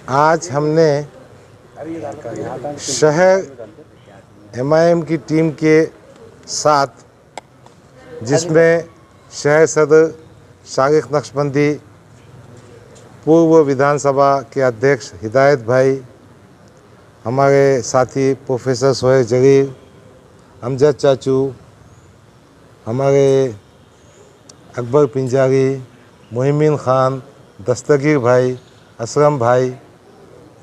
आज हमने शहर MIM की टीम के साथ, जिसमें शहर सदर शारिक नक्शबंदी, पूर्व विधानसभा के अध्यक्ष हिदायत भाई, हमारे साथी प्रोफेसर सोहेल जरीर, अमजद चाचू, हमारे अकबर पिंजारी, मोहिमीन ख़ान, दस्तगीर भाई, असलम भाई,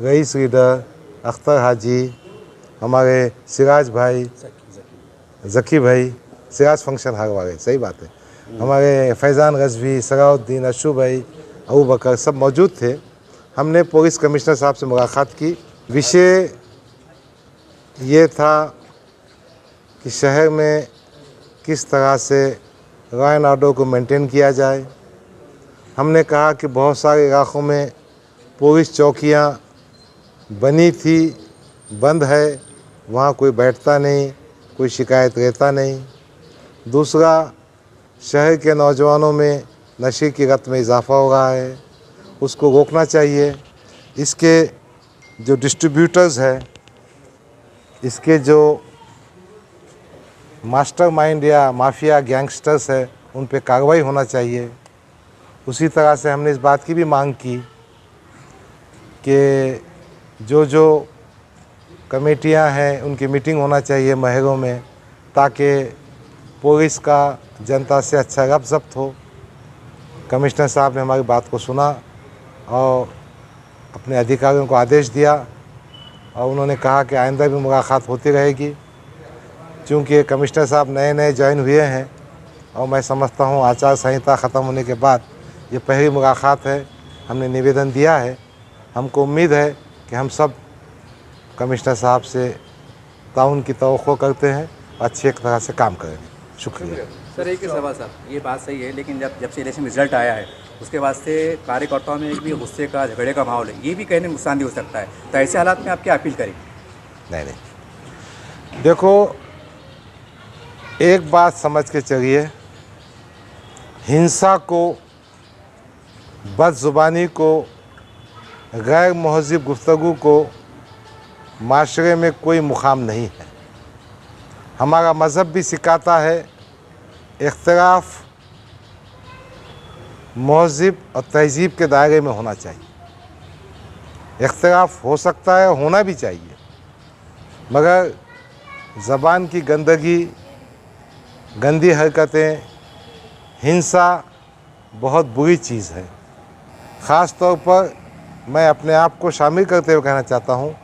रईस रीडर, अख्तर हाजी, हमारे सिराज भाई, ज़की भाई, सिराज फंक्शन हार वाले, सही बात है, हमारे फैज़ान गज़वी, सराउद्दीन, अशू भाई, अबू बकर, सब मौजूद थे। हमने पुलिस कमिश्नर साहब से मुलाकात की। विषय ये था कि शहर में किस तरह से लॉ एंड ऑर्डर को मेंटेन किया जाए। हमने कहा कि बहुत सारे इलाक़ों में पुलिस चौकियां बनी थी, बंद है, वहाँ कोई बैठता नहीं, कोई शिकायत रहता नहीं। दूसरा, शहर के नौजवानों में नशे की लत में इजाफ़ा हो रहा है, उसको रोकना चाहिए। इसके जो डिस्ट्रीब्यूटर्स हैं, इसके जो मास्टरमाइंड या माफिया गैंगस्टर्स है, उन पे कार्रवाई होना चाहिए। उसी तरह से हमने इस बात की भी मांग की कि जो कमेटियां हैं उनकी मीटिंग होना चाहिए महलों में, ताकि पुलिस का जनता से अच्छा रब्त ज़ब्त हो। कमिश्नर साहब ने हमारी बात को सुना और अपने अधिकारियों को आदेश दिया और उन्होंने कहा कि आइंदा भी मुलाकात होती रहेगी। चूँकि कमिश्नर साहब नए नए ज्वाइन हुए हैं और मैं समझता हूँ आचार संहिता ख़त्म होने के बाद ये पहली मुलाकात है। हमने निवेदन दिया है। हमको उम्मीद है कि हम सब कमिश्नर साहब से ताउन की तवक्को करते हैं, अच्छी एक तरह से काम करेंगे। शुक्रिया। सर, एक ही सवाल सर, ये बात सही है, लेकिन जब से इलेक्शन रिजल्ट आया है उसके बाद से कार्यकर्ताओं में एक भी गुस्से का, झगड़े का माहौल है, ये भी कहने नुकसान भी हो सकता है। तो ऐसे हालात में आप क्या अपील करेंगे? नहीं, देखो, एक बात समझ के चलिए, हिंसा को, बदजुबानी को, गैर महज़िब गुफ्तगू को माशरे में कोई मुकाम नहीं है। हमारा मज़हब भी सिखाता है इख्तिलाफ महज़िब और तहज़ीब के दायरे में होना चाहिए। इख्तिलाफ हो सकता है, होना भी चाहिए, मगर ज़बान की गंदगी, गंदी हरकतें, हिंसा बहुत बुरी चीज़ है। ख़ास तौर पर मैं अपने आप को शामिल करते हुए कहना चाहता हूँ,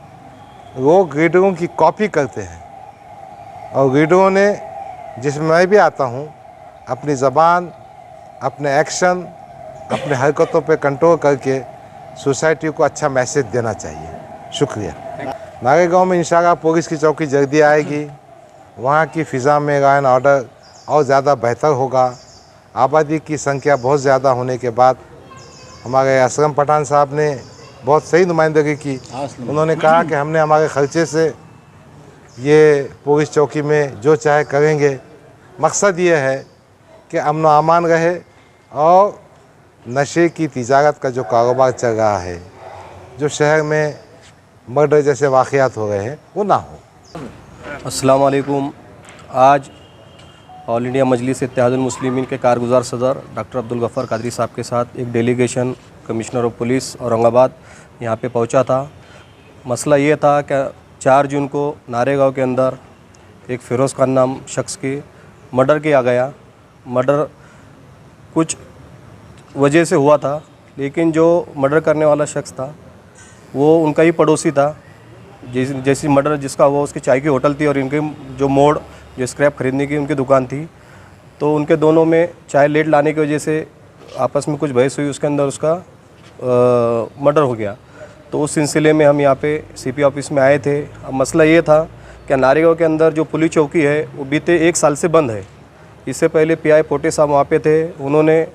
लोग लीडरों की कॉपी करते हैं और लीडरों ने, जिसमें मैं भी आता हूँ, अपनी ज़बान, अपने एक्शन, अपने हरकतों पे कंट्रोल करके सोसाइटी को अच्छा मैसेज देना चाहिए। शुक्रिया। नारेगांव में इंशाल्लाह पुलिस की चौकी जल्दी आएगी। वहाँ की फ़िज़ा में लॉ एंड ऑर्डर और ज़्यादा बेहतर होगा। आबादी की संख्या बहुत ज़्यादा होने के बाद हमारे असलम पठान साहब ने बहुत सही नुमाइंदगी की। उन्होंने कहा कि हमने हमारे ख़र्चे से ये पुलिस चौकी में जो चाहे करेंगे। मकसद ये है कि अमन व अमान रहे और नशे की तिजारत का जो कारोबार चल रहा है, जो शहर में मर्डर जैसे वाक़यात हो रहे हैं, वो ना हो। अस्सलाम वालेकुम। आज ऑल इंडिया मजलिस इत्तेहादुल मुस्लिमीन के कारगुज़ार सदर डॉक्टर अब्दुल गफ़ार कादरी साहब के साथ एक delegation commissioner of police Aurangabad यहाँ पे पहुँचा था। मसला ये था कि 4 जून को नारेगांव के अंदर एक फ़िरोज़ खान नाम शख्स की मर्डर किया गया। मर्डर कुछ वजह से हुआ था, लेकिन जो मर्डर करने वाला शख्स था वो उनका ही पड़ोसी था। जैसी मर्डर जिसका हुआ, उसकी चाय की होटल थी और इनके जो मोड़, जो स्क्रैप ख़रीदने की उनकी दुकान थी, तो उनके दोनों में चाय लेट लाने की वजह से आपस में कुछ बहस हुई, उसके अंदर उसका मर्डर हो गया। तो उस सिलसिले में हम यहाँ पे CP ऑफिस में आए थे। अब मसला ये था कि नारेगांव के अंदर जो पुलिस चौकी है वो बीते 1 साल से बंद है। इससे पहले PI पोटे साहब वहाँ पे थे, उन्होंने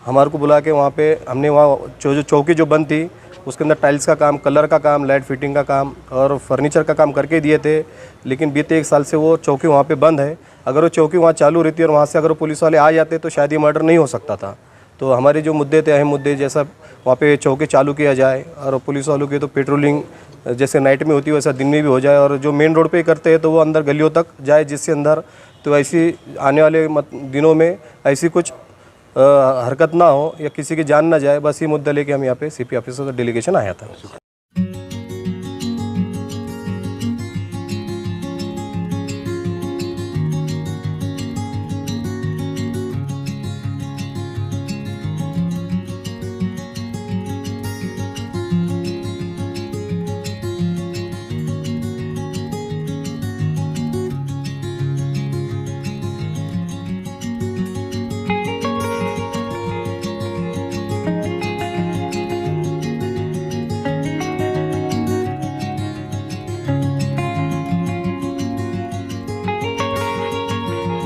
हमारे को बुला के वहाँ पे, हमने वहाँ जो चौकी जो बंद थी उसके अंदर टाइल्स का काम, कलर का काम, लाइट फिटिंग का काम और फर्नीचर का काम करके दिए थे। लेकिन बीते 1 साल से वो चौकी वहाँ पे बंद है। अगर वो चौकी वहाँ चालू रहती और वहाँ से अगर पुलिस वाले आ जाते तो शायद ये मर्डर नहीं हो सकता था। तो हमारे जो मुद्दे थे, अहम मुद्दे, जैसा वहाँ पे चौकी चालू किया जाए और पुलिस वालों की तो पेट्रोलिंग जैसे नाइट में होती है वैसा दिन में भी हो जाए, और जो मेन रोड पे करते हैं तो वो अंदर गलियों तक जाए, जिससे अंदर तो ऐसी आने वाले दिनों में ऐसी कुछ हरकत ना हो या किसी की जान ना जाए। बस ये मुद्दा लेके हम यहाँ पे सीपी ऑफिस से डेलीगेशन आया था।